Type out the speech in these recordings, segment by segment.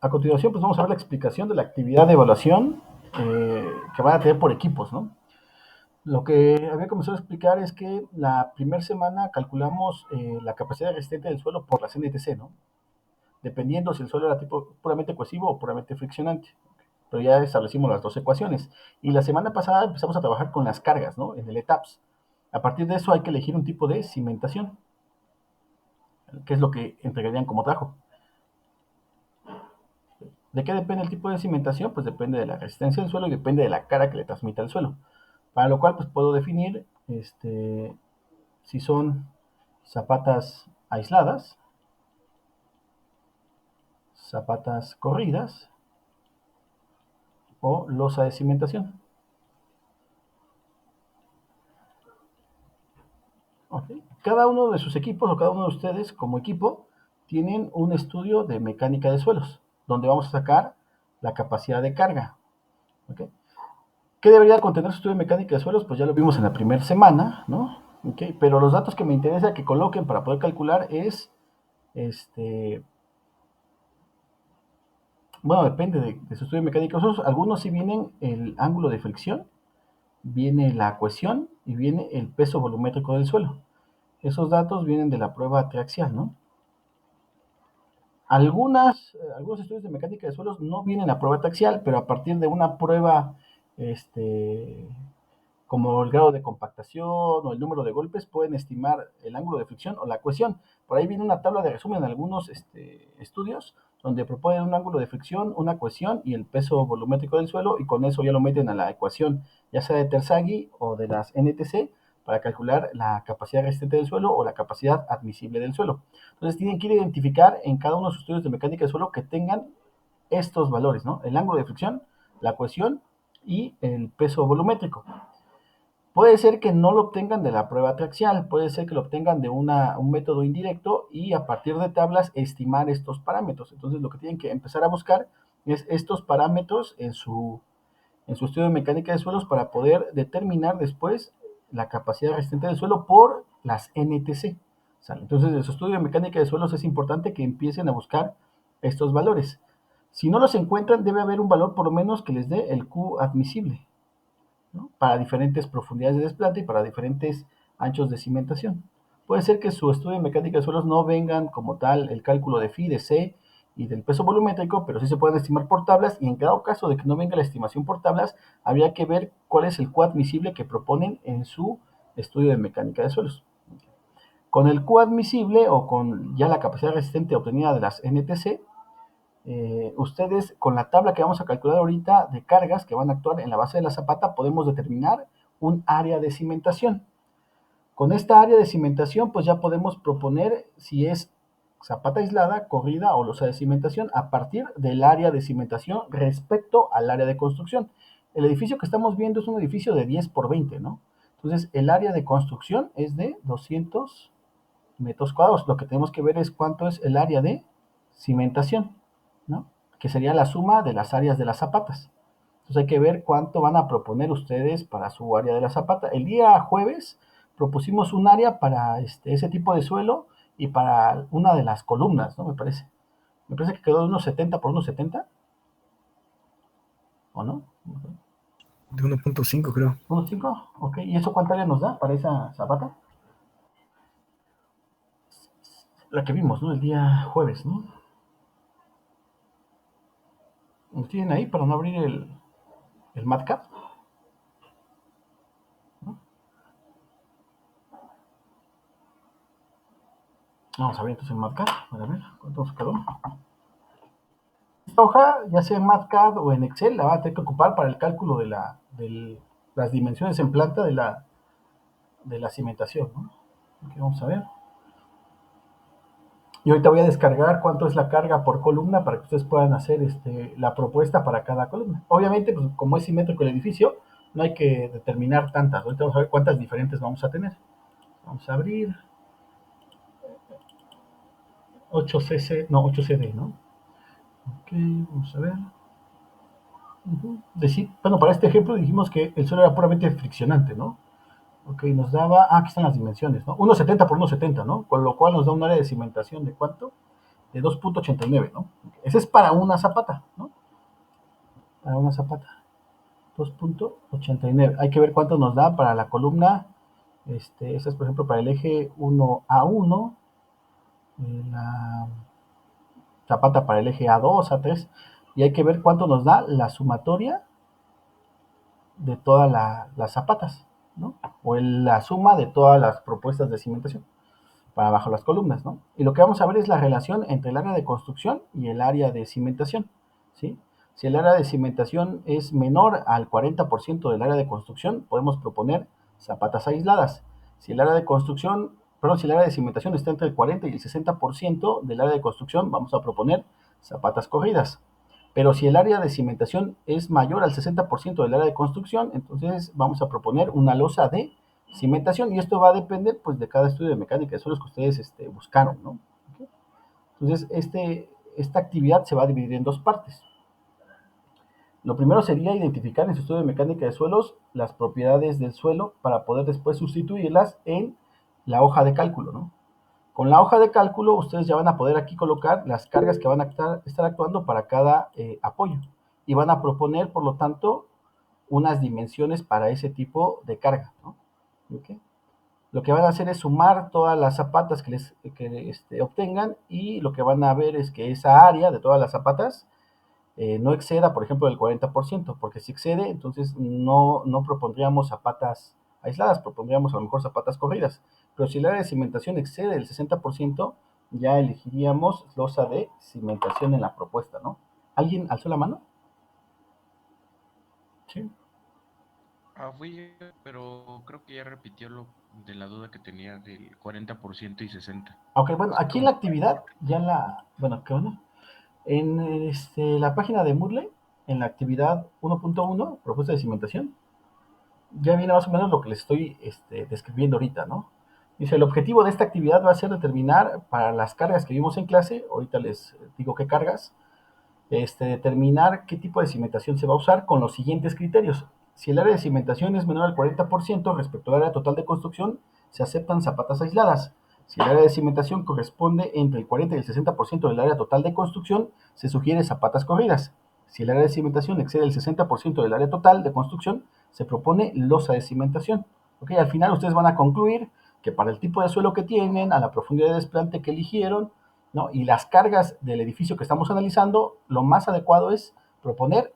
A continuación, pues vamos a ver la explicación de la actividad de evaluación que van a tener por equipos, ¿no? Lo que había comenzado a explicar es que la primera semana calculamos la capacidad resistente del suelo por las NTC, ¿no? Dependiendo si el suelo era tipo puramente cohesivo o puramente friccionante. Pero ya establecimos las dos ecuaciones. Y la semana pasada empezamos a trabajar con las cargas, ¿no? En el ETAPS. A partir de eso hay que elegir un tipo de cimentación, que es lo que entregarían como trabajo. ¿De qué depende el tipo de cimentación? Pues depende de la resistencia del suelo y depende de la cara que le transmita el suelo. Para lo cual, pues puedo definir si son zapatas aisladas, zapatas corridas o losa de cimentación. Okay. Cada uno de sus equipos o cada uno de ustedes como equipo tienen un estudio de mecánica de suelos, donde vamos a sacar la capacidad de carga. Okay. ¿Qué debería contener su estudio de mecánica de suelos? Pues ya lo vimos en la primera semana, ¿no? Okay. Pero los datos que me interesa que coloquen para poder calcular es, bueno, depende de su estudio de mecánica de suelos. Algunos sí vienen el ángulo de fricción, viene la cohesión y viene el peso volumétrico del suelo. Esos datos vienen de la prueba triaxial, ¿no? Algunos estudios de mecánica de suelos no vienen a prueba triaxial, pero a partir de una prueba, como el grado de compactación o el número de golpes, pueden estimar el ángulo de fricción o la cohesión. Por ahí viene una tabla de resumen en algunos estudios donde proponen un ángulo de fricción, una cohesión y el peso volumétrico del suelo, y con eso ya lo meten a la ecuación, ya sea de Terzaghi o de las NTC, para calcular la capacidad resistente del suelo o la capacidad admisible del suelo. Entonces tienen que identificar en cada uno de sus estudios de mecánica del suelo que tengan estos valores, ¿no? El ángulo de fricción, la cohesión y el peso volumétrico. Puede ser que no lo obtengan de la prueba triaxial, puede ser que lo obtengan de un método indirecto y a partir de tablas estimar estos parámetros. Entonces lo que tienen que empezar a buscar es estos parámetros en su estudio de mecánica de suelos para poder determinar después la capacidad resistente del suelo por las NTC. ¿Sale? Entonces en su estudio de mecánica de suelos es importante que empiecen a buscar estos valores. Si no los encuentran, debe haber un valor por lo menos que les dé el Q admisible, ¿no? Para diferentes profundidades de desplante y para diferentes anchos de cimentación. Puede ser que su estudio de mecánica de suelos no vengan como tal el cálculo de phi, de C y del peso volumétrico, pero sí se pueden estimar por tablas, y en cada caso de que no venga la estimación por tablas, habría que ver cuál es el Q admisible que proponen en su estudio de mecánica de suelos. Con el Q admisible o con ya la capacidad resistente obtenida de las NTC, ustedes con la tabla que vamos a calcular ahorita de cargas que van a actuar en la base de la zapata podemos determinar un área de cimentación. Con esta área de cimentación pues ya podemos proponer si es zapata aislada, corrida o losa de cimentación a partir del área de cimentación respecto al área de construcción. El edificio que estamos viendo es un edificio de 10 por 20, ¿no? Entonces el área de construcción es de 200 metros cuadrados. Lo que tenemos que ver es cuánto es el área de cimentación, ¿no? Que sería la suma de las áreas de las zapatas. Entonces hay que ver cuánto van a proponer ustedes para su área de la zapata. El día jueves propusimos un área para ese tipo de suelo y para una de las columnas, ¿no? Me parece. Me parece que quedó de unos 70 por unos 70, ¿o no? De 1.5 creo. ¿Unos 5? Ok. ¿Y eso cuánta área nos da para esa zapata? La que vimos, ¿no? El día jueves, ¿no? ¿Nos tienen ahí para no abrir el MATCAP? ¿No? Vamos a ver entonces en MATCAP, para ver cuánto nos quedó. Esta hoja, ya sea en MATCAD o en Excel, la van a tener que ocupar para el cálculo de las dimensiones en planta de la cimentación, ¿no? Aquí vamos a ver. Y ahorita voy a descargar cuánto es la carga por columna para que ustedes puedan hacer la propuesta para cada columna. Obviamente, pues, como es simétrico el edificio, no hay que determinar tantas. Ahorita vamos a ver cuántas diferentes vamos a tener. Vamos a abrir 8cc, no, 8cd, ¿no? Ok, vamos a ver. Bueno, para este ejemplo dijimos que el suelo era puramente friccionante, ¿no? Ok, nos daba, aquí están las dimensiones, ¿no? 1,70 por 1,70, ¿no? Con lo cual nos da un área de cimentación de ¿cuánto? De 2.89, ¿no? Ese es para una zapata, ¿no? Para una zapata. 2.89. Hay que ver cuánto nos da para la columna. Esta es, por ejemplo, para el eje 1A1. La zapata para el eje A2, A3. Y hay que ver cuánto nos da la sumatoria de todas las zapatas, ¿no? O la suma de todas las propuestas de cimentación para bajo las columnas, ¿no? Y lo que vamos a ver es la relación entre el área de construcción y el área de cimentación, ¿sí? Si el área de cimentación es menor al 40% del área de construcción, podemos proponer zapatas aisladas. Si el área de construcción, perdón, si el área de cimentación está entre el 40 y el 60% del área de construcción, vamos a proponer zapatas corridas. Pero si el área de cimentación es mayor al 60% del área de construcción, entonces vamos a proponer una losa de cimentación y esto va a depender pues de cada estudio de mecánica de suelos que ustedes buscaron, ¿no? ¿Okay? Entonces, esta actividad se va a dividir en dos partes. Lo primero sería identificar en su estudio de mecánica de suelos las propiedades del suelo para poder después sustituirlas en la hoja de cálculo, ¿no? Con la hoja de cálculo, ustedes ya van a poder aquí colocar las cargas que van a estar actuando para cada apoyo. Y van a proponer, por lo tanto, unas dimensiones para ese tipo de carga, ¿no? ¿Okay? Lo que van a hacer es sumar todas las zapatas que obtengan y lo que van a ver es que esa área de todas las zapatas no exceda, por ejemplo, el 40%, porque si excede, entonces no propondríamos zapatas aisladas, propondríamos a lo mejor zapatas corridas. Pero si el área de cimentación excede el 60%, ya elegiríamos losa de cimentación en la propuesta, ¿no? ¿Alguien alzó la mano? Sí. Fui yo, pero creo que ya repitió lo de la duda que tenía del 40% y 60. Ok, bueno, Sí, aquí en la como... actividad, bueno, qué bueno. En la página de Moodle, en la actividad 1.1, propuesta de cimentación, ya viene más o menos lo que les estoy describiendo ahorita, ¿no? Dice, el objetivo de esta actividad va a ser determinar para las cargas que vimos en clase, ahorita les digo qué cargas, determinar qué tipo de cimentación se va a usar con los siguientes criterios. Si el área de cimentación es menor al 40% respecto al área total de construcción, se aceptan zapatas aisladas. Si el área de cimentación corresponde entre el 40 y el 60% del área total de construcción, se sugiere zapatas corridas. Si el área de cimentación excede el 60% del área total de construcción, se propone losa de cimentación. ¿Okay? Al final ustedes van a concluir que para el tipo de suelo que tienen, a la profundidad de desplante que eligieron, ¿no? Y las cargas del edificio que estamos analizando, lo más adecuado es proponer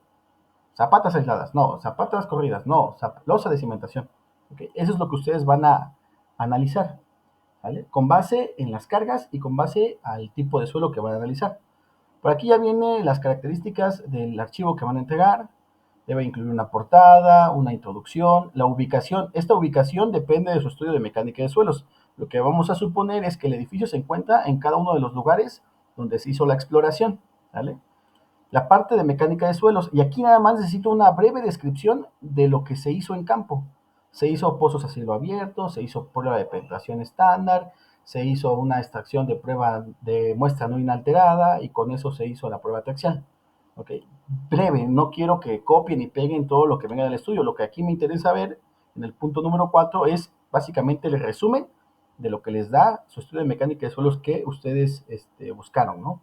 zapatas aisladas, no, zapatas corridas, no, losa de cimentación. ¿Okay? Eso es lo que ustedes van a analizar, ¿vale? Con base en las cargas y con base al tipo de suelo que van a analizar. Por aquí ya vienen las características del archivo que van a entregar. Debe incluir una portada, una introducción, la ubicación. Esta ubicación depende de su estudio de mecánica de suelos. Lo que vamos a suponer es que el edificio se encuentra en cada uno de los lugares donde se hizo la exploración, ¿vale? La parte de mecánica de suelos. Y aquí nada más necesito una breve descripción de lo que se hizo en campo. Se hizo pozos a cielo abierto, se hizo prueba de penetración estándar, se hizo una extracción de prueba de muestra no inalterada y con eso se hizo la prueba axial. Ok, breve, no quiero que copien y peguen todo lo que venga del estudio. Lo que aquí me interesa ver en el punto número 4 es básicamente el resumen de lo que les da su estudio de mecánica de suelos que ustedes buscaron, ¿no?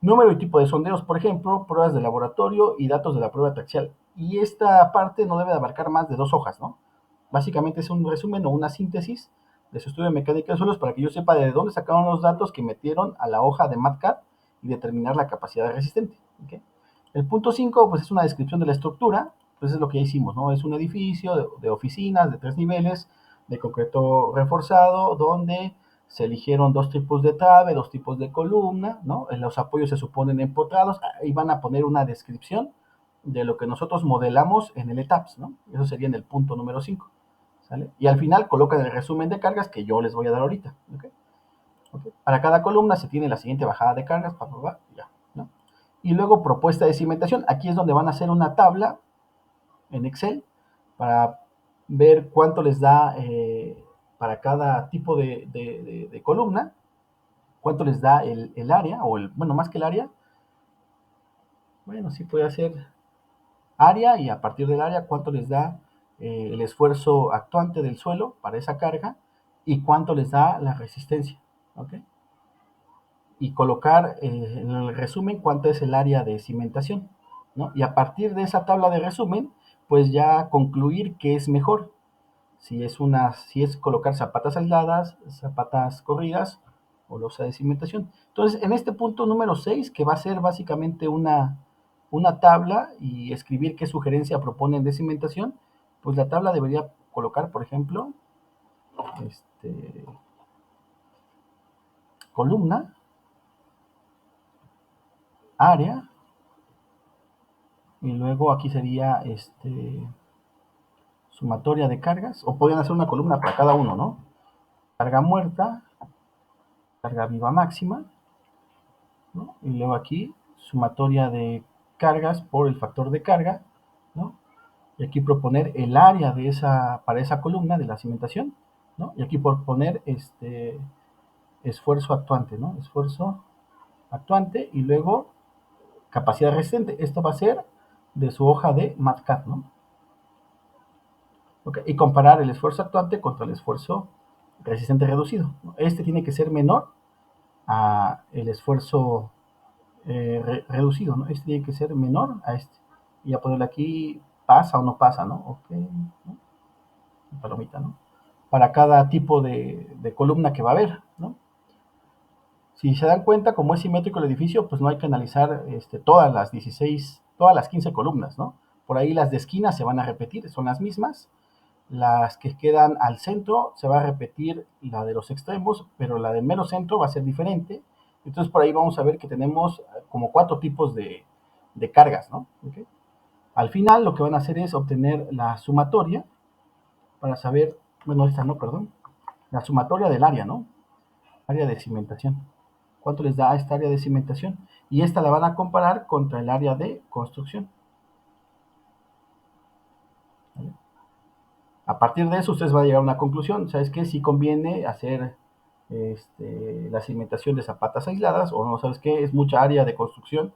Número y tipo de sondeos, por ejemplo, pruebas de laboratorio y datos de la prueba taxial. Y esta parte no debe de abarcar más de 2 hojas, ¿no? Básicamente es un resumen o una síntesis de su estudio de mecánica de suelos para que yo sepa de dónde sacaron los datos que metieron a la hoja de MATCAD y determinar la capacidad resistente. ¿Okay? El punto 5 pues es una descripción de la estructura, pues es lo que ya hicimos, ¿no? Es un edificio de oficinas de 3 niveles, de concreto reforzado, donde se eligieron 2 tipos de trave, 2 tipos de columna, ¿no? Los apoyos se suponen empotrados, ahí van a poner una descripción de lo que nosotros modelamos en el ETAPS, ¿no? Eso sería en el punto número 5, ¿sale? Y al final colocan el resumen de cargas que yo les voy a dar ahorita, ¿ok? ¿Okay? Para cada columna se tiene la siguiente bajada de cargas, ya, ¿no? Y luego propuesta de cimentación, aquí es donde van a hacer una tabla en Excel para ver cuánto les da para cada tipo de columna, cuánto les da el área, bueno, más que el área, bueno, sí puede ser área y a partir del área cuánto les da el esfuerzo actuante del suelo para esa carga y cuánto les da la resistencia, ¿ok? y colocar en el resumen cuánto es el área de cimentación, ¿no? Y a partir de esa tabla de resumen, pues ya concluir qué es mejor. Si es colocar zapatas aisladas, zapatas corridas o losa de cimentación. Entonces, en este punto número 6, que va a ser básicamente una tabla y escribir qué sugerencia proponen de cimentación, pues la tabla debería colocar, por ejemplo, este, columna, área, y luego aquí sería sumatoria de cargas, o podrían hacer una columna para cada uno, ¿no? Carga muerta, carga viva máxima, ¿no? Y luego aquí, sumatoria de cargas por el factor de carga, ¿no? Y aquí proponer el área para esa columna de la cimentación, ¿no? Y aquí por poner esfuerzo actuante, ¿no? Esfuerzo actuante y luego capacidad resistente. Esto va a ser de su hoja de MATCAD, ¿no? Okay. Y comparar el esfuerzo actuante contra el esfuerzo resistente reducido, ¿no? Este tiene que ser menor a el esfuerzo reducido, ¿no? Este tiene que ser menor a este. Y a ponerle aquí, pasa o no pasa, ¿no? Ok, ¿no? Palomita, ¿no? Para cada tipo de columna que va a haber, ¿no? Si se dan cuenta, como es simétrico el edificio, pues no hay que analizar todas las 16, todas las 15 columnas, ¿no? Por ahí las de esquina se van a repetir, son las mismas. Las que quedan al centro se va a repetir la de los extremos, pero la del mero centro va a ser diferente. Entonces por ahí vamos a ver que tenemos como 4 tipos de cargas, ¿no? ¿Okay? Al final lo que van a hacer es obtener la sumatoria para saber, bueno, esta no, perdón, la sumatoria del área, ¿no? Área de cimentación. ¿Cuánto les da a esta área de cimentación? Y esta la van a comparar contra el área de construcción. ¿Vale? A partir de eso ustedes van a llegar a una conclusión. ¿Sabes qué? Si conviene hacer la cimentación de zapatas aisladas, o no, ¿sabes qué? Es mucha área de construcción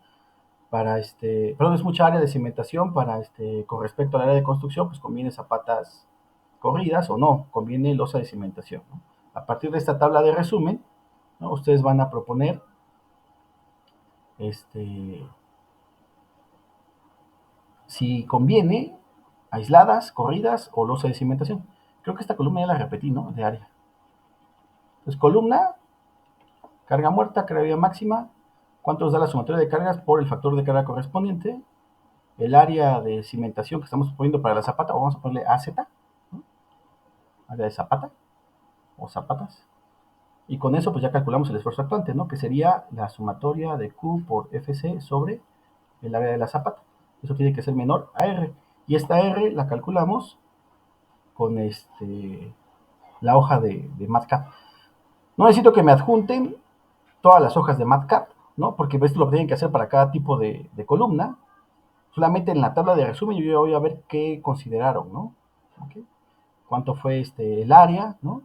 para perdón, es mucha área de cimentación para con respecto al área de construcción, pues conviene zapatas corridas o no, conviene losa de cimentación, ¿no? A partir de esta tabla de resumen, ¿no? Ustedes van a proponer si conviene aisladas, corridas o losa de cimentación. Creo que esta columna ya la repetí, ¿no? De área. Entonces, columna, carga muerta, carga viva máxima, cuánto nos da la sumatoria de cargas por el factor de carga correspondiente, el área de cimentación que estamos poniendo para la zapata, o vamos a ponerle AZ, ¿no? Área de zapata o zapatas. Y con eso pues ya calculamos el esfuerzo actuante, ¿no? Que sería la sumatoria de Q por FC sobre el área de la zapata. Eso tiene que ser menor a R. Y esta R la calculamos con la hoja de MATCAD. No necesito que me adjunten todas las hojas de MATCAD, ¿no? Porque esto lo tienen que hacer para cada tipo de columna. Solamente en la tabla de resumen yo ya voy a ver qué consideraron, ¿no? ¿Okay? Cuánto fue el área, ¿no?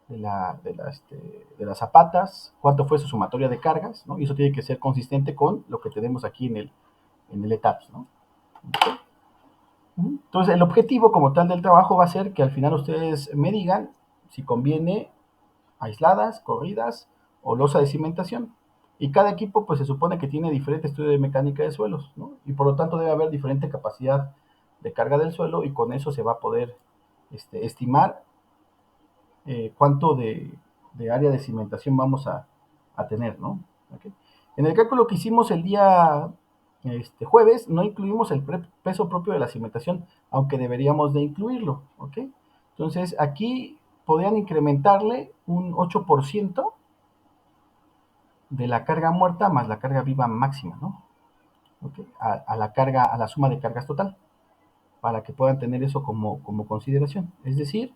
De las zapatas, cuánto fue su sumatoria de cargas, ¿no? Y eso tiene que ser consistente con lo que tenemos aquí en el ETAPS, ¿no? ¿Okay? Entonces, el objetivo como tal del trabajo va a ser que al final ustedes me digan si conviene aisladas, corridas o losa de cimentación. Y cada equipo pues se supone que tiene diferente estudio de mecánica de suelos, ¿no? Y por lo tanto debe haber diferente capacidad de carga del suelo y con eso se va a poder estimar cuánto de área de cimentación vamos a tener, ¿no? ¿Okay? En el cálculo que hicimos el día jueves no incluimos el peso propio de la cimentación, aunque deberíamos de incluirlo, ¿ok? Entonces aquí podrían incrementarle un 8% de la carga muerta más la carga viva máxima, ¿no? ¿Okay? A la carga, a la suma de cargas total, para que puedan tener eso como consideración. Es decir,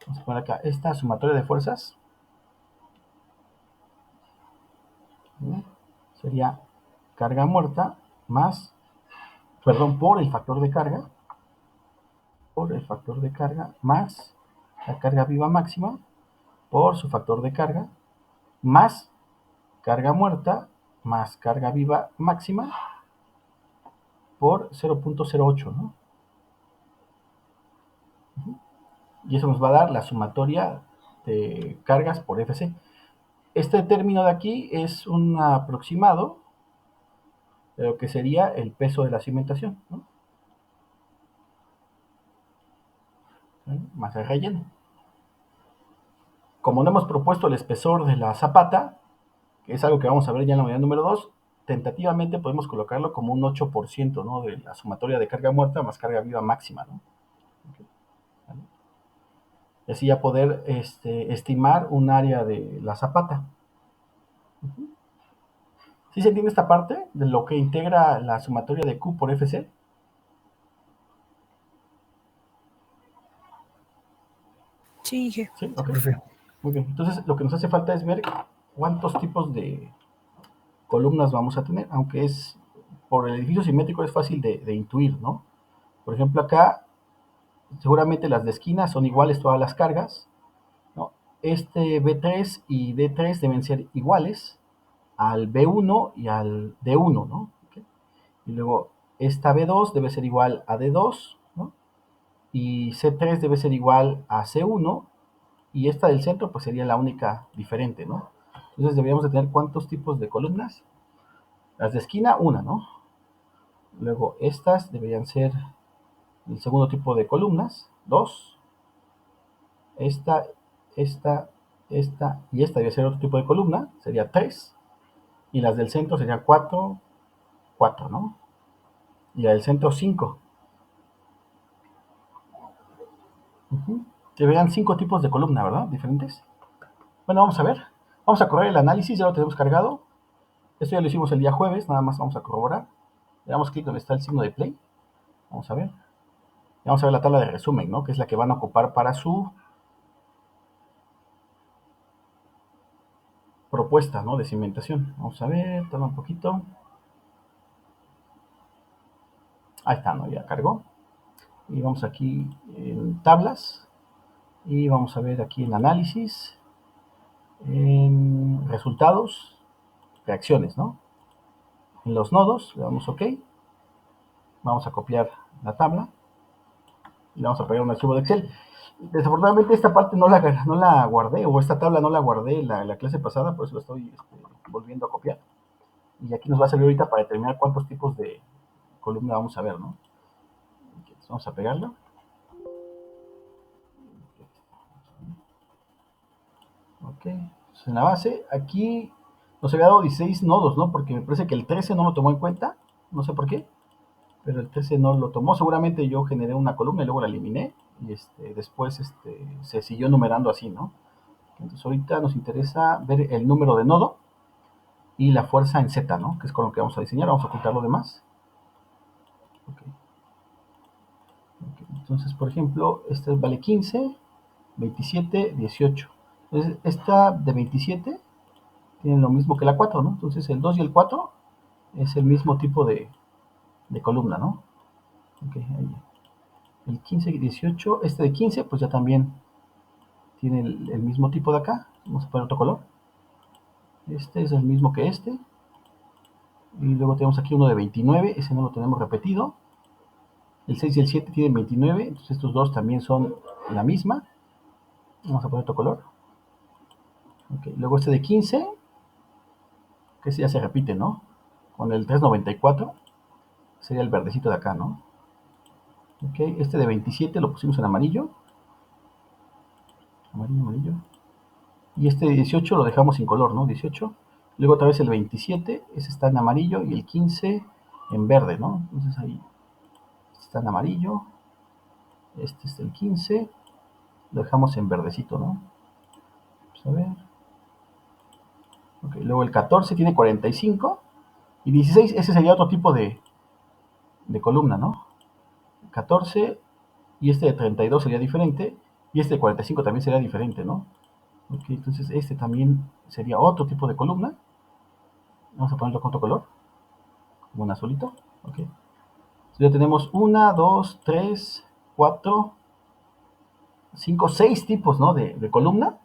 vamos a poner acá esta sumatoria de fuerzas, ¿no? Sería carga muerta más, perdón, por el factor de carga más la carga viva máxima por su factor de carga más carga muerta más carga viva máxima por 0.08, ¿no? Y eso nos va a dar la sumatoria de cargas por FC. Este término de aquí es un aproximado de lo que sería el peso de la cimentación, ¿no? Más el relleno. Como no hemos propuesto el espesor de la zapata, que es algo que vamos a ver ya en la unidad número 2, tentativamente podemos colocarlo como un 8%, ¿no? De la sumatoria de carga muerta más carga viva máxima, ¿no? Okay. ¿Vale? Y así ya poder estimar un área de la zapata. ¿Sí se entiende esta parte de lo que integra la sumatoria de Q por FC? Sí, dije. Sí, Sí, ok. profe. Muy bien. Entonces, lo que nos hace falta es ver cuántos tipos de columnas vamos a tener, aunque es por el edificio simétrico es fácil de intuir, ¿no? Por ejemplo, acá seguramente las de esquina son iguales todas las cargas, ¿no? Este B3 y D3 deben ser iguales al B1 y al D1, ¿no? ¿Okay? Y luego esta B2 debe ser igual a D2, ¿no? Y C3 debe ser igual a C1, y esta del centro pues sería la única diferente, ¿no? Entonces deberíamos de tener cuántos tipos de columnas. Las de esquina, una, ¿no? Luego estas deberían ser el segundo tipo de columnas, dos. Esta, esta, esta y esta debe ser otro tipo de columna, sería tres. Y las del centro serían cuatro, cuatro, ¿no? Y la del centro, cinco. Se verían cinco tipos de columna, ¿verdad? Diferentes. Bueno, vamos a ver. Vamos a correr el análisis, ya lo tenemos cargado. Esto ya lo hicimos el día jueves, nada más vamos a corroborar. Le damos clic donde está el signo de play. Vamos a ver. Vamos a ver la tabla de resumen, ¿no? Que es la que van a ocupar para su propuesta, ¿no? De cimentación. Vamos a ver, toma un poquito. Ahí está, ¿no? Ya cargó. Y vamos aquí en tablas. Y vamos a ver aquí en análisis. En resultados. Reacciones, ¿no? En los nodos, le damos OK. Vamos a copiar la tabla. Y le vamos a pegar un archivo de Excel. Desafortunadamente esta parte no la guardé, o esta tabla no la guardé la clase pasada, por eso la estoy volviendo a copiar. Y aquí nos va a servir ahorita para determinar cuántos tipos de columna vamos a ver, ¿no? Entonces vamos a pegarlo. Ok, entonces en la base, aquí nos había dado 16 nodos, ¿no? Porque me parece que el 13 no lo tomó en cuenta, no sé por qué, pero el 13 no lo tomó. Seguramente yo generé una columna y luego la eliminé, y después se siguió numerando así, ¿no? Entonces ahorita nos interesa ver el número de nodo y la fuerza en Z, ¿no? Que es con lo que vamos a diseñar. Vamos a ocultar lo demás. Okay. Okay. Entonces, por ejemplo, este vale 15, 27, 18. Entonces, esta de 27 tiene lo mismo que la 4, ¿no? Entonces, el 2 y el 4 es el mismo tipo de columna, ¿no? Okay, ahí. El 15 y 18, este de 15, pues ya también tiene el mismo tipo de acá. Vamos a poner otro color. Este es el mismo que este. Y luego tenemos aquí uno de 29, ese no lo tenemos repetido. El 6 y el 7 tienen 29, entonces estos dos también son la misma. Vamos a poner otro color. Okay. Luego este de 15, que ese ya se repite, ¿no? Con el 394, sería el verdecito de acá, ¿no? Okay. Este de 27 lo pusimos en amarillo. Amarillo, amarillo. Y este de 18 lo dejamos sin color, ¿no? 18. Luego otra vez el 27, ese está en amarillo y el 15 en verde, ¿no? Entonces ahí está en amarillo. Este es el 15, lo dejamos en verdecito, ¿no? Vamos a ver. Okay, luego el 14 tiene 45 y 16, ese sería otro tipo de columna, ¿no? 14 y este de 32 sería diferente y este de 45 también sería diferente, ¿no? Ok, entonces este también sería otro tipo de columna. Vamos a ponerlo con otro color, como un azulito. Ok. Entonces ya tenemos 1, 2, 3, 4, 5, 6 tipos, ¿no? De columna.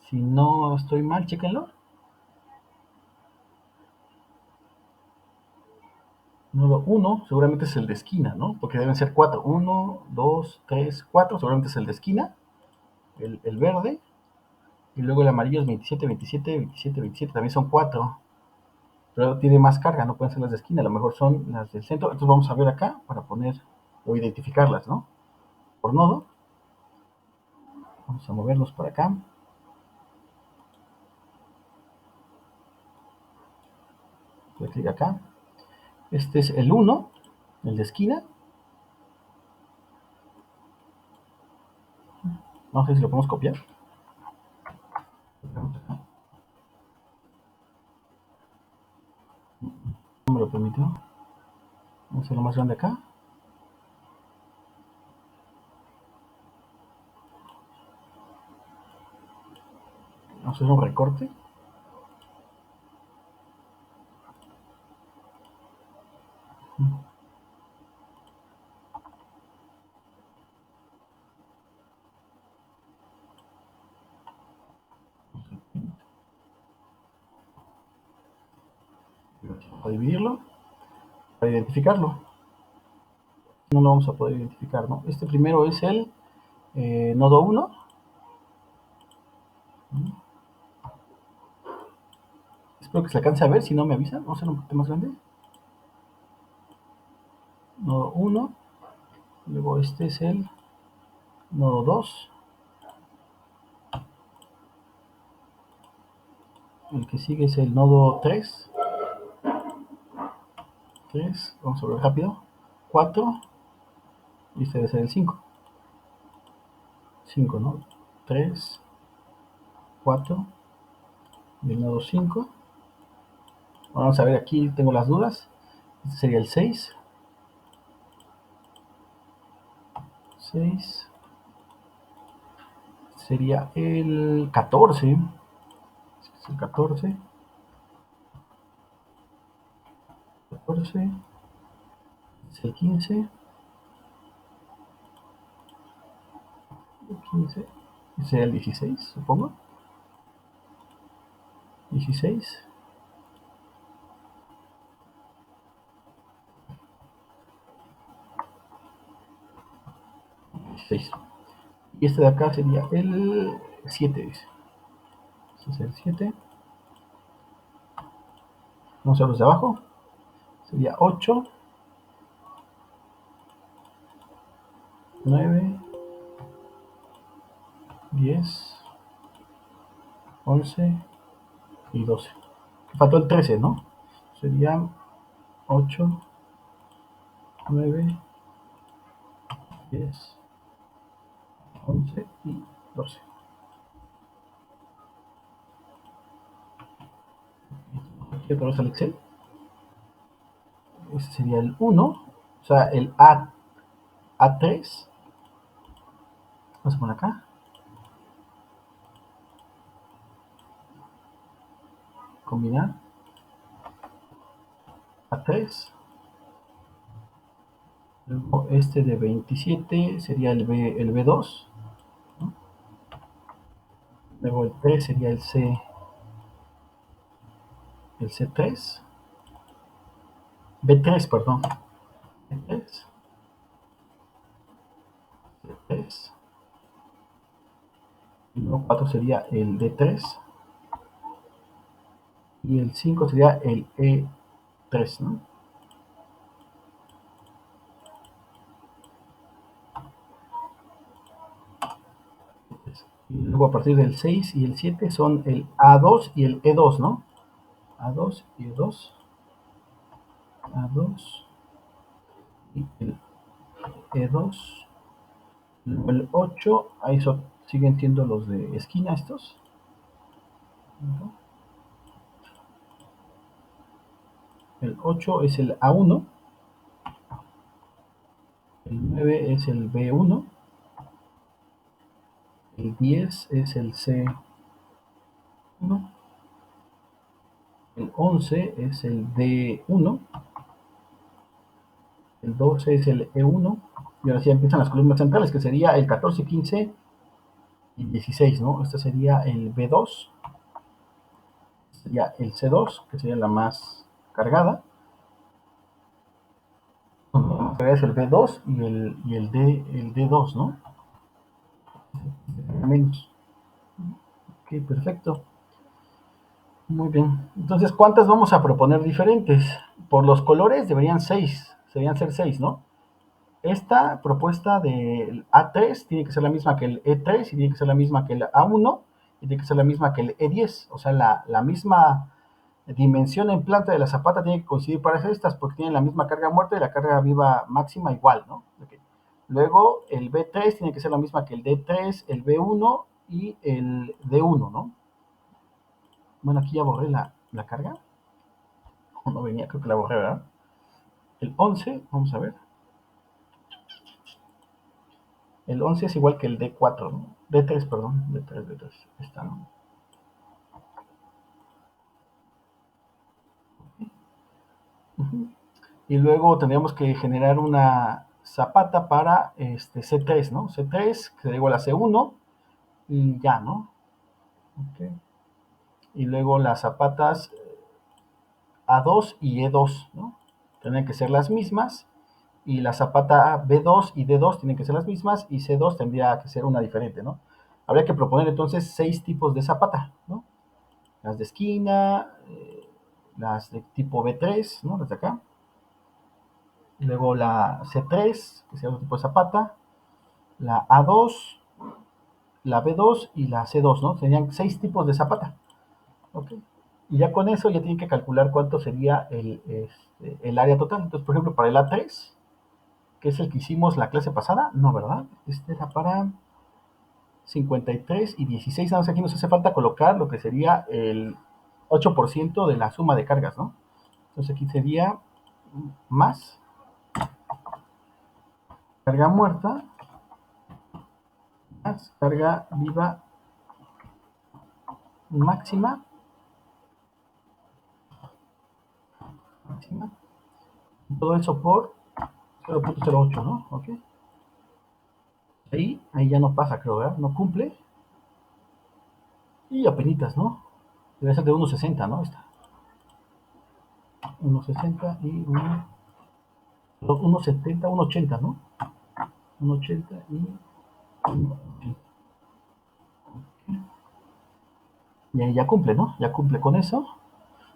Si no estoy mal, chéquenlo. Nodo 1 seguramente es el de esquina, ¿no? Porque deben ser 4. 1, 2, 3, 4. Seguramente es el de esquina, el verde. Y luego el amarillo es 27, 27, 27, 27. También son 4. Pero tiene más carga, no pueden ser las de esquina. A lo mejor son las del centro. Entonces vamos a ver acá para poner o identificarlas, ¿no? Por nodo. Vamos a movernos para acá. Voy a clic acá. Este es el 1, el de esquina. No sé si lo podemos copiar. No me lo permitió. Vamos a hacerlo más grande acá. Vamos a hacer un recorte. Para dividirlo, para identificarlo. No lo vamos a poder identificar, ¿no? Este primero es el nodo 1. Espero que se alcance a ver, si no me avisan. Vamos a hacer un poquito más grande. Nodo 1. Luego este es el nodo 2. El que sigue es el nodo 3. 3. Vamos a ver rápido. 4. Y este debe ser el 5. 5, ¿no? 3, 4. Y el nodo 5. Vamos a ver, aquí tengo las dudas. Este sería el 6. 6. Sería el 14. Es el 14. 14. Es el 15. El 15. Ese sería el 16, supongo. 16. 16. Y este de acá sería el 7, dice. Este es el 7. Vamos a ver los de abajo. Sería 8, 9, 10, 11 y 12. Faltó el 13, ¿no? Serían 8, 9, 10, 11 y 12. Aquí otra vez el Excel. Este sería el 1, o sea, el A3. Vamos a poner acá. Combinar. A3. Luego este de 27 sería el B2. ¿No? Luego el 3 sería el C3. B3, perdón. B3. C3. Y luego 4 sería el D3. Y el 5 sería el E3, ¿no? Y luego a partir del 6 y el 7 son el A2 y el E2, ¿no? A2 y E2. A2 y el E2. Luego el 8, ahí siguen siendo los de esquina estos. ¿No? El 8 es el A1. El 9 es el B1. El 10 es el C1. El 11 es el D1. El 12 es el E1. Y ahora sí empiezan las columnas centrales, que sería el 14, 15 y 16, ¿no? Este sería el B2. Sería el C2, que sería la más cargada. Es el B2 y el D2, ¿no? Menos. Ok, perfecto. Muy bien. Entonces, ¿cuántas vamos a proponer diferentes? Por los colores deberían ser 6, ¿no? Esta propuesta del A3 tiene que ser la misma que el E3 y tiene que ser la misma que el A1 y tiene que ser la misma que el E10. O sea, la misma dimensión en planta de la zapata tiene que coincidir para hacer estas porque tienen la misma carga muerta y la carga viva máxima igual, ¿no? Okay. Luego, el B3 tiene que ser la misma que el D3, el B1 y el D1, ¿no? Bueno, aquí ya borré la carga. O no venía, creo que la borré, ¿verdad? El 11, vamos a ver. El 11 es igual que el D4, ¿no? D3, perdón. D3. Está, ¿no? Uh-huh. Y luego tendríamos que generar una zapata para C3, ¿no? C3, que sería igual a C1 y ya, ¿no? Okay. Y luego las zapatas A2 y E2, ¿no? Tienen que ser las mismas. Y la zapata B2 y D2 tienen que ser las mismas. Y C2 tendría que ser una diferente, ¿no? Habría que proponer entonces 6 tipos de zapata, ¿no? Las de esquina, las de tipo B3, ¿no? Las de acá. Luego la C3, que sería otro tipo de zapata. La A2, la B2 y la C2, ¿no? Serían 6 tipos de zapata. ¿Ok? Y ya con eso ya tienen que calcular cuánto sería el área total. Entonces, por ejemplo, para el A3, que es el que hicimos la clase pasada, no, ¿verdad? Este era para 53 y 16. Nada más aquí nos hace falta colocar lo que sería el 8% de la suma de cargas, ¿no? Entonces aquí sería más carga muerta más carga viva máxima, máxima. Todo eso por 0.08, ¿no? Ok. Ahí ya no pasa, creo, ¿verdad? No cumple. Y apenitas, ¿no? Debe ser de 1.60, ¿no? Está. 1.60 y 1.70, 1.80, ¿no? 1.80 y 1.80. Y ahí ya cumple, ¿no? Ya cumple con eso.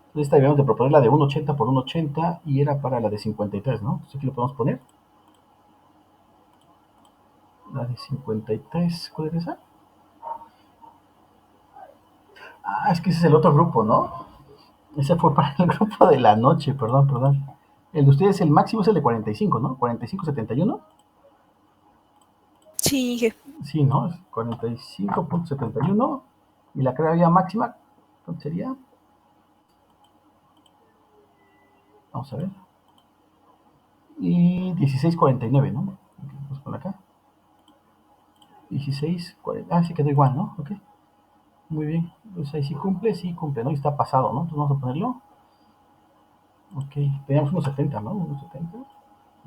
Entonces esta debemos de proponer la de 1.80 por 1.80 y era para la de 53, ¿no? Entonces aquí lo podemos poner. La de 53, ¿cuál es esa? Ah, es que ese es el otro grupo, ¿no? Ese fue para el grupo de la noche, perdón. El de ustedes, el máximo es el de 45, ¿no? 45.71. Sí, jefe. Sí, ¿no? Es 45.71. Y la carga máxima, ¿cuánto sería? Vamos a ver. Y 16.49, ¿no? Okay, vamos por acá. 16.40. Ah, sí quedó igual, ¿no? Ok. Muy bien. Pues ahí sí cumple, ¿no? Y está pasado, ¿no? Entonces vamos a ponerlo. Ok. Teníamos unos 70, ¿no? Unos 70.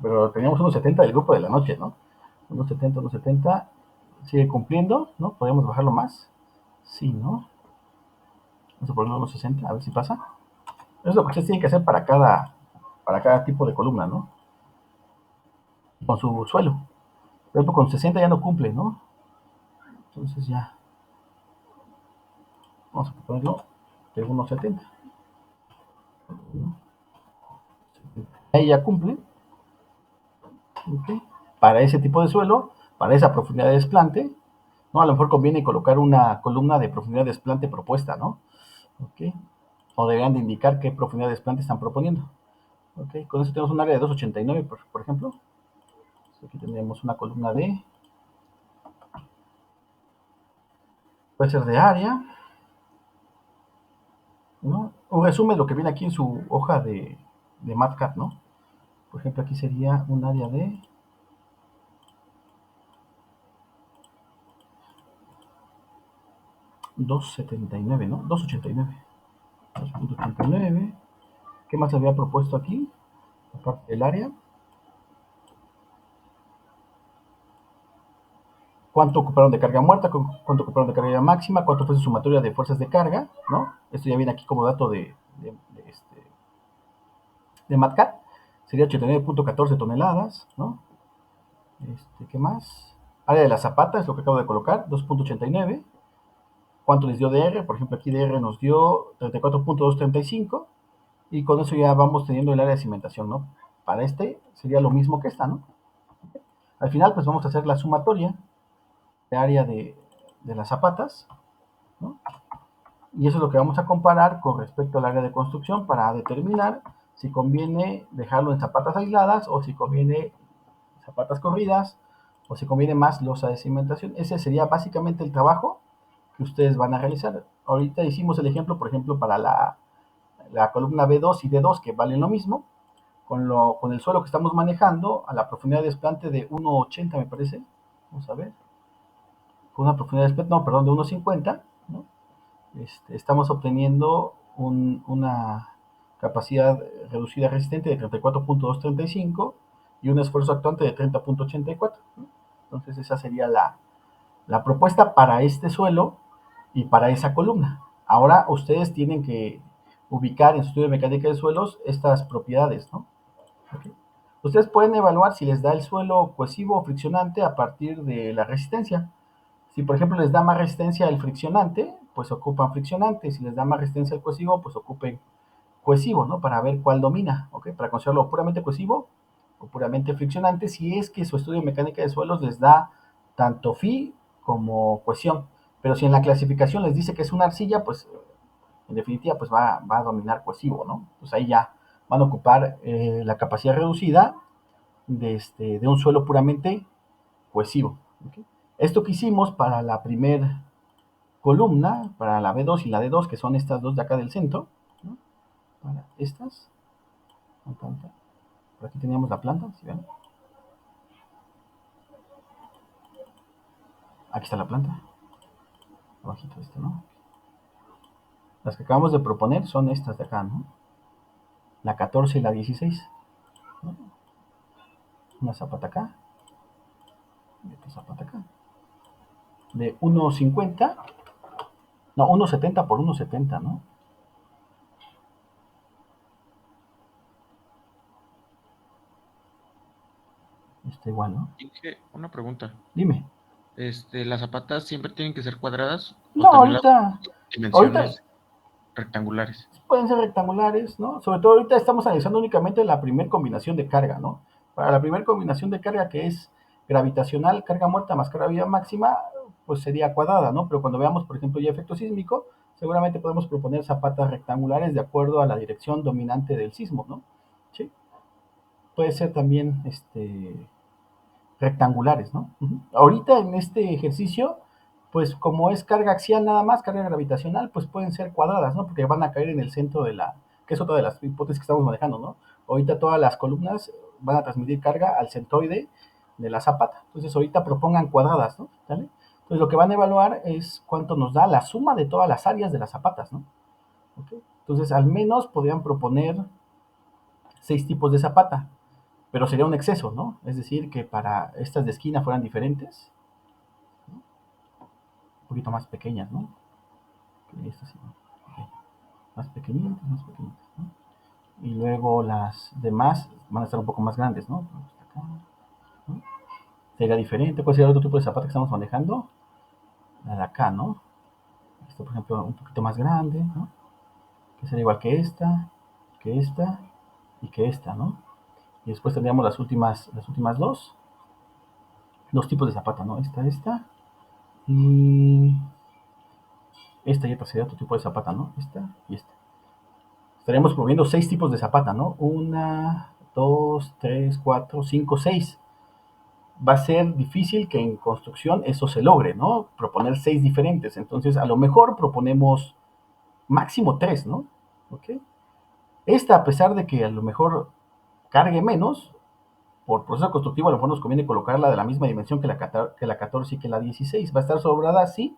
Pero teníamos unos 70 del grupo de la noche, ¿no? Unos 70. Sigue cumpliendo, ¿no? Podríamos bajarlo más. Sí, ¿no? Vamos a ponerlo a unos 60, a ver si pasa. Eso es lo que ustedes tienen que hacer para cada tipo de columna, ¿no? Con su suelo. Por ejemplo, con 60 ya no cumple, ¿no? Entonces ya. Vamos a ponerlo de unos 70. Ahí ya cumple. ¿Okay? Para ese tipo de suelo, para esa profundidad de desplante, ¿no? A lo mejor conviene colocar una columna de profundidad de desplante propuesta, ¿no? ¿Okay? O deberían de indicar qué profundidad de desplante están proponiendo. ¿Okay? Con eso tenemos un área de 2.89, por ejemplo. Aquí tendríamos una columna de, puede ser de área, ¿no? O resume lo que viene aquí en su hoja de MATCAD, ¿no? Por ejemplo, aquí sería un área de 2.79, ¿no? 2.89. 2.89. ¿Qué más había propuesto aquí? Aparte del área. ¿Cuánto ocuparon de carga muerta? ¿Cuánto ocuparon de carga máxima? ¿Cuánto fue su sumatoria de fuerzas de carga? ¿No? Esto ya viene aquí como dato de MATCAD. Sería 89.14 toneladas, ¿no? ¿Qué más? Área de la zapata es lo que acabo de colocar, 2.89. cuánto les dio DR. Por ejemplo, aquí DR nos dio 34.235 y con eso ya vamos teniendo el área de cimentación, ¿no? Para este sería lo mismo que esta, ¿no? Al final, pues vamos a hacer la sumatoria de área de las zapatas, ¿no? Y eso es lo que vamos a comparar con respecto al área de construcción para determinar si conviene dejarlo en zapatas aisladas o si conviene zapatas corridas o si conviene más losa de cimentación. Ese sería básicamente el trabajo que ustedes van a realizar. Ahorita hicimos el ejemplo, por ejemplo, para la columna B2 y D2, que valen lo mismo, con el suelo que estamos manejando a la profundidad de desplante de 1,80 me parece. Vamos a ver. Con una profundidad de desplante, no, perdón, de 1,50, ¿no? Estamos obteniendo una capacidad reducida resistente de 34.235 y un esfuerzo actuante de 30.84, ¿no? Entonces esa sería la propuesta para este suelo y para esa columna. Ahora ustedes tienen que ubicar en su estudio de mecánica de suelos estas propiedades, ¿no? ¿Okay? Ustedes pueden evaluar si les da el suelo cohesivo o friccionante a partir de la resistencia. Si por ejemplo les da más resistencia el friccionante, pues ocupan friccionante. Si les da más resistencia el cohesivo, pues ocupen cohesivo, ¿no? Para ver cuál domina, ¿ok? Para considerarlo puramente cohesivo o puramente friccionante, si es que su estudio de mecánica de suelos les da tanto Fi como cohesión. Pero si en la clasificación les dice que es una arcilla, pues en definitiva pues va a dominar cohesivo, ¿no? Pues ahí ya van a ocupar la capacidad reducida de un suelo puramente cohesivo, ¿ok? Esto que hicimos para la primera columna, para la B2 y la D2, que son estas dos de acá del centro, ¿no? Para estas, por aquí teníamos la planta, ¿sí ven? Aquí está la planta, abajito de esto, ¿no? Las que acabamos de proponer son estas de acá, ¿no? La 14 y la 16, ¿no? Una zapata acá y otra zapata acá. De 1,50, no, 1,70 por 1,70, ¿no? Está igual, ¿no? Inge, una pregunta. Dime. ¿Las zapatas siempre tienen que ser cuadradas No, o también las ahorita dimensiones rectangulares? pueden ser rectangulares, ¿no? Sobre todo ahorita estamos analizando únicamente la primera combinación de carga, ¿no? Para la primera combinación de carga, que es gravitacional, carga muerta más carga viva máxima, pues sería cuadrada, ¿no? Pero cuando veamos, por ejemplo, ya efecto sísmico, seguramente podemos proponer zapatas rectangulares de acuerdo a la dirección dominante del sismo, ¿no? Sí. Puede ser también rectangulares, ¿no? Ahorita en este ejercicio, pues como es carga axial nada más, carga gravitacional, pues pueden ser cuadradas, ¿no? Porque van a caer en el centro que es otra de las hipótesis que estamos manejando, ¿no? Ahorita todas las columnas van a transmitir carga al centroide de la zapata. Entonces ahorita propongan cuadradas, ¿no? ¿Vale? Entonces lo que van a evaluar es cuánto nos da la suma de todas las áreas de las zapatas, ¿no? ¿Okay? Entonces al menos podrían proponer 6 tipos de zapata, pero sería un exceso, ¿no? Es decir, que para estas de esquina fueran diferentes, ¿no? Un poquito más pequeñas, ¿no? Que estas sí, ¿no? Okay. Más pequeñitas, ¿no? Y luego las demás van a estar un poco más grandes, ¿no? Acá, ¿no? Sería diferente. ¿Cuál sería el otro tipo de zapata que estamos manejando? La de acá, ¿no? Esto, por ejemplo, un poquito más grande, ¿no? Que sería igual que esta y que esta, ¿no? Y después tendríamos las últimas dos tipos de zapata, ¿no? Esta y esta y esta sería otro tipo de zapata, ¿no? Esta y esta. Estaríamos promoviendo 6 tipos de zapata, ¿no? 1, 2, 3, 4, 5, 6. Va a ser difícil que en construcción eso se logre, ¿no? Proponer 6 diferentes. Entonces, a lo mejor proponemos máximo 3, ¿no? ¿Ok? Esta, a pesar de que a lo mejor cargue menos, por proceso constructivo a lo mejor nos conviene colocarla de la misma dimensión que la 14 y que la 16. Va a estar sobrada, sí,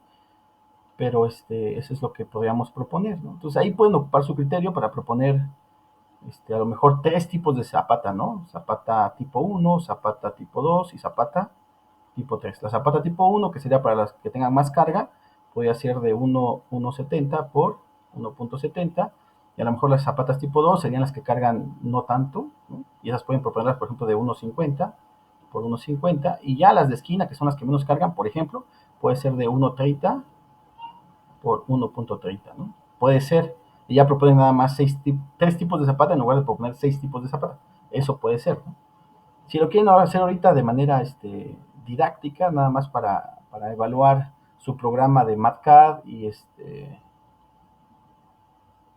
pero eso es lo que podríamos proponer, ¿no? Entonces ahí pueden ocupar su criterio para proponer a lo mejor 3 tipos de zapata, ¿no? Zapata tipo 1, zapata tipo 2 y zapata tipo 3. La zapata tipo 1, que sería para las que tengan más carga, podría ser de 1,70 por 1,70. Y a lo mejor las zapatas tipo 2 serían las que cargan no tanto, ¿no? Y esas pueden proponerlas, por ejemplo, de 1,50 por 1,50. Y ya las de esquina, que son las que menos cargan, por ejemplo, puede ser de 1,30 por 1.30, ¿no? Puede ser. Y ya proponen nada más 3 tipos de zapata en lugar de proponer 6 tipos de zapata. Eso puede ser, ¿no? Si lo quieren hacer ahorita de manera didáctica, nada más para evaluar su programa de MATCAD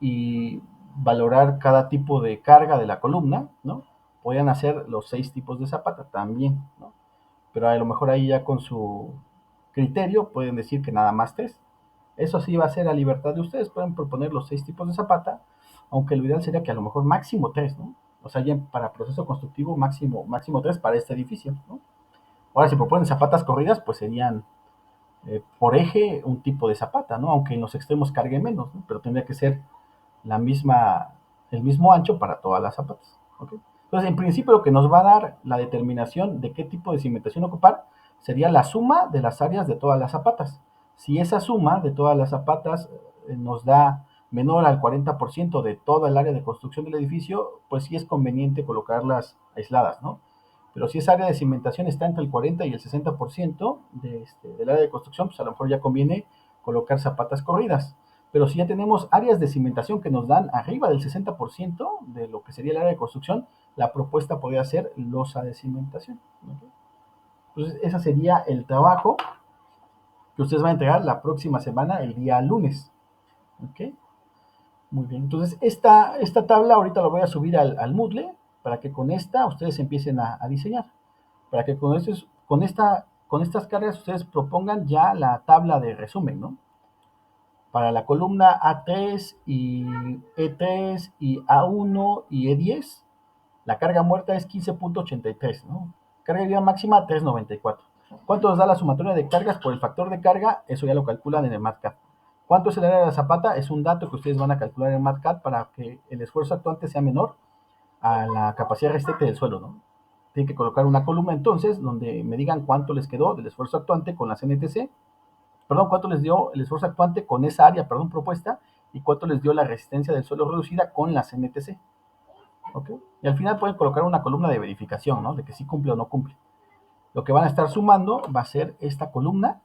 y valorar cada tipo de carga de la columna, ¿no? Podrían hacer los 6 tipos de zapata también, ¿no? Pero a lo mejor ahí ya con su criterio pueden decir que nada más 3. Eso sí va a ser a libertad de ustedes, pueden proponer los 6 tipos de zapata, aunque lo ideal sería que a lo mejor máximo 3, ¿no? O sea, ya para proceso constructivo máximo 3 para este edificio, ¿no? Ahora, si proponen zapatas corridas, pues serían por eje un tipo de zapata, ¿no? Aunque en los extremos cargue menos, ¿no? Pero tendría que ser la misma, el mismo ancho para todas las zapatas, ¿ok? Entonces, en principio, lo que nos va a dar la determinación de qué tipo de cimentación ocupar sería la suma de las áreas de todas las zapatas. Si esa suma de todas las zapatas nos da menor al 40% de toda el área de construcción del edificio, pues sí es conveniente colocarlas aisladas, ¿no? Pero si esa área de cimentación está entre el 40 y el 60% del área de construcción, pues a lo mejor ya conviene colocar zapatas corridas. Pero si ya tenemos áreas de cimentación que nos dan arriba del 60% de lo que sería el área de construcción, la propuesta podría ser losa de cimentación, ¿ok? Entonces, ese sería el trabajo que ustedes van a entregar la próxima semana, el día lunes, ¿ok? Muy bien, entonces esta tabla ahorita la voy a subir al Moodle para que con esta ustedes empiecen a diseñar, para que con estas cargas ustedes propongan ya la tabla de resumen, ¿no? Para la columna A3 y E3 y A1 y E10, la carga muerta es 15.83, ¿no? Carga viva máxima 3.94. ¿Cuánto nos da la sumatoria de cargas por el factor de carga? Eso ya lo calculan en el MATCAD. ¿Cuánto es el área de la zapata? Es un dato que ustedes van a calcular en el MATCAD para que el esfuerzo actuante sea menor a la capacidad restante del suelo, ¿no? Tienen que colocar una columna entonces donde me digan cuánto les quedó del esfuerzo actuante con la CNTC, perdón, cuánto les dio el esfuerzo actuante con esa área, perdón, propuesta, y cuánto les dio la resistencia del suelo reducida con la CNTC. ¿Ok? Y al final pueden colocar una columna de verificación, ¿no? De que sí cumple o no cumple. Lo que van a estar sumando va a ser esta columna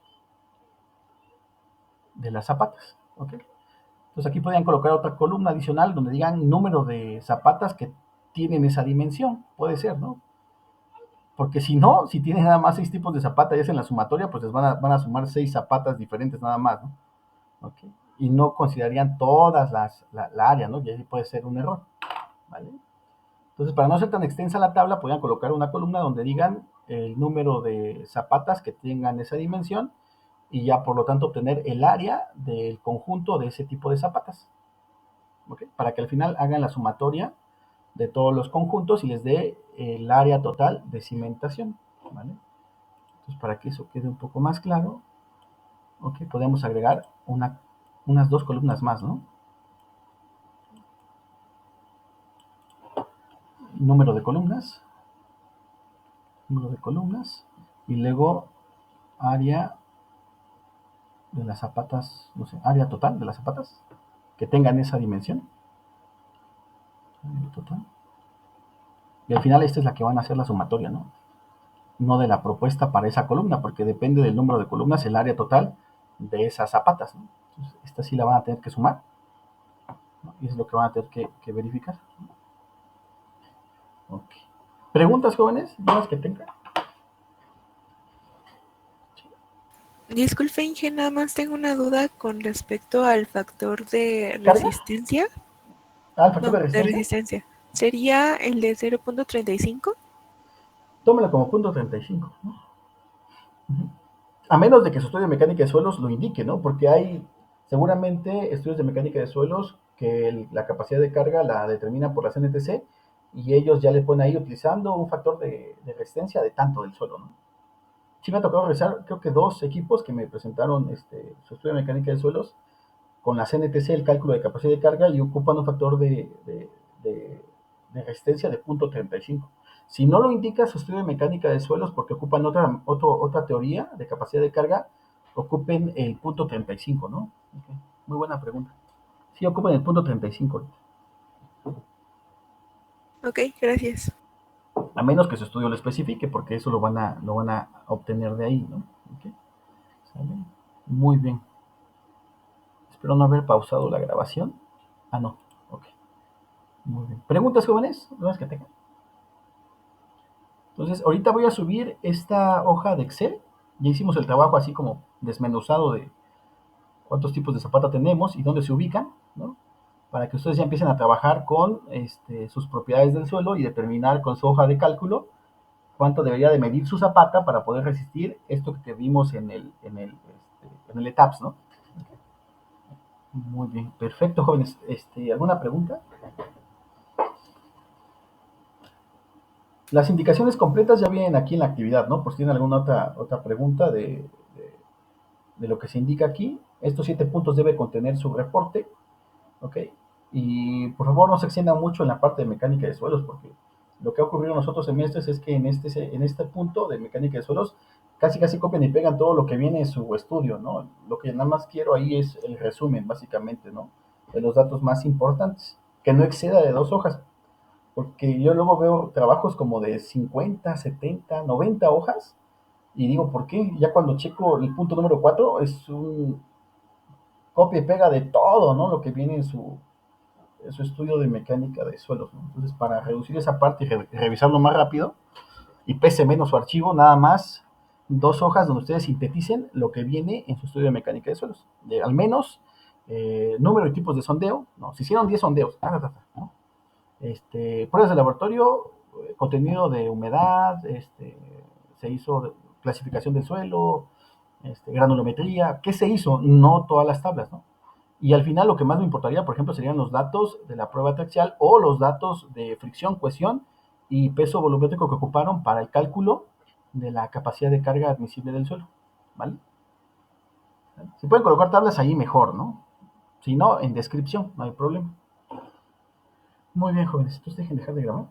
de las zapatas, ¿ok? Entonces aquí podrían colocar otra columna adicional donde digan número de zapatas que tienen esa dimensión, puede ser, ¿no? Porque si no, si tienen nada más 6 tipos de zapatas y hacen la sumatoria, pues les van a sumar 6 zapatas diferentes nada más, ¿no? ¿Ok? Y no considerarían todas la área, ¿no? Y ahí puede ser un error, ¿vale? Entonces, para no ser tan extensa la tabla, podrían colocar una columna donde digan el número de zapatas que tengan esa dimensión y ya por lo tanto obtener el área del conjunto de ese tipo de zapatas, ¿ok? Para que al final hagan la sumatoria de todos los conjuntos y les dé el área total de cimentación, ¿vale? Entonces, para que eso quede un poco más claro, ¿ok? Podemos agregar unas 2 columnas más, ¿no? Número de columnas, y luego área de las zapatas, no sé, área total de las zapatas que tengan esa dimensión. Área total. Y al final esta es la que van a hacer la sumatoria, ¿no? No de la propuesta para esa columna, porque depende del número de columnas el área total de esas zapatas, ¿no? Entonces, esta sí la van a tener que sumar, ¿no? Y es lo que van a tener que verificar. Ok. ¿Preguntas, jóvenes? ¿Dudas que tengan? Disculpe, Inge, nada más tengo una duda con respecto al factor de ¿Carga? resistencia. Ah, el factor No, de de resistencia. resistencia. ¿Sería el de 0.35? Tómelo como punto 35, ¿no? A menos de que su estudio de mecánica de suelos lo indique, ¿no? Porque hay seguramente estudios de mecánica de suelos que la capacidad de carga la determinan por la CNTC y ellos ya le ponen ahí utilizando un factor de resistencia de tanto del suelo, ¿no? Sí me ha tocado revisar, creo que 2 equipos que me presentaron su estudio de mecánica de suelos con la CNTC, el cálculo de capacidad de carga, y ocupan un factor de- de resistencia de 0.35. Si no lo indica su estudio de mecánica de suelos porque ocupan otra teoría de capacidad de carga, ocupen el punto 35, ¿no? Okay. Muy buena pregunta. Sí, ocupen el punto 35, Ok, gracias. a menos que su estudio lo especifique, porque eso lo van a obtener de ahí, ¿no? Okay. ¿Sale? Muy bien. Espero no haber pausado la grabación. Ah, no. Ok. Muy bien. ¿Preguntas, jóvenes? ¿Dudas que tengan? Entonces, ahorita voy a subir esta hoja de Excel. Ya hicimos el trabajo así como desmenuzado de cuántos tipos de zapata tenemos y dónde se ubican, ¿no? Para que ustedes ya empiecen a trabajar con sus propiedades del suelo y determinar con su hoja de cálculo cuánto debería de medir su zapata para poder resistir esto que vimos en el ETAPS, ¿no? Muy bien, perfecto, jóvenes. ¿Alguna pregunta? Las indicaciones completas ya vienen aquí en la actividad, ¿no? Por si tienen alguna otra pregunta de lo que se indica aquí. Estos 7 puntos debe contener su reporte, ¿ok? Y por favor no se extiendan mucho en la parte de mecánica de suelos, porque lo que ha ocurrido en los otros semestres es que en este punto de mecánica de suelos casi copian y pegan todo lo que viene en su estudio, ¿no? Lo que nada más quiero ahí es el resumen, básicamente, ¿no? De los datos más importantes, que no exceda de 2 hojas, porque yo luego veo trabajos como de 50, 70, 90 hojas, y digo, ¿por qué? Ya cuando checo el punto número 4 es un copia y pega de todo, ¿no? Lo que viene en su estudio de mecánica de suelos, ¿no? Entonces, para reducir esa parte y revisarlo más rápido y pese menos su archivo, nada más 2 hojas donde ustedes sinteticen lo que viene en su estudio de mecánica de suelos. De, al menos número y tipos de sondeo, ¿no? Se hicieron 10 sondeos, ¿no? Pruebas de laboratorio, contenido de humedad, se hizo clasificación del suelo, granulometría, ¿qué se hizo? No todas las tablas, ¿no? Y al final lo que más me importaría, por ejemplo, serían los datos de la prueba axial o los datos de fricción, cohesión y peso volumétrico que ocuparon para el cálculo de la capacidad de carga admisible del suelo, ¿vale? Si pueden colocar tablas ahí mejor, ¿no? Si no, en descripción, no hay problema. Muy bien, jóvenes, entonces dejen dejar de grabar.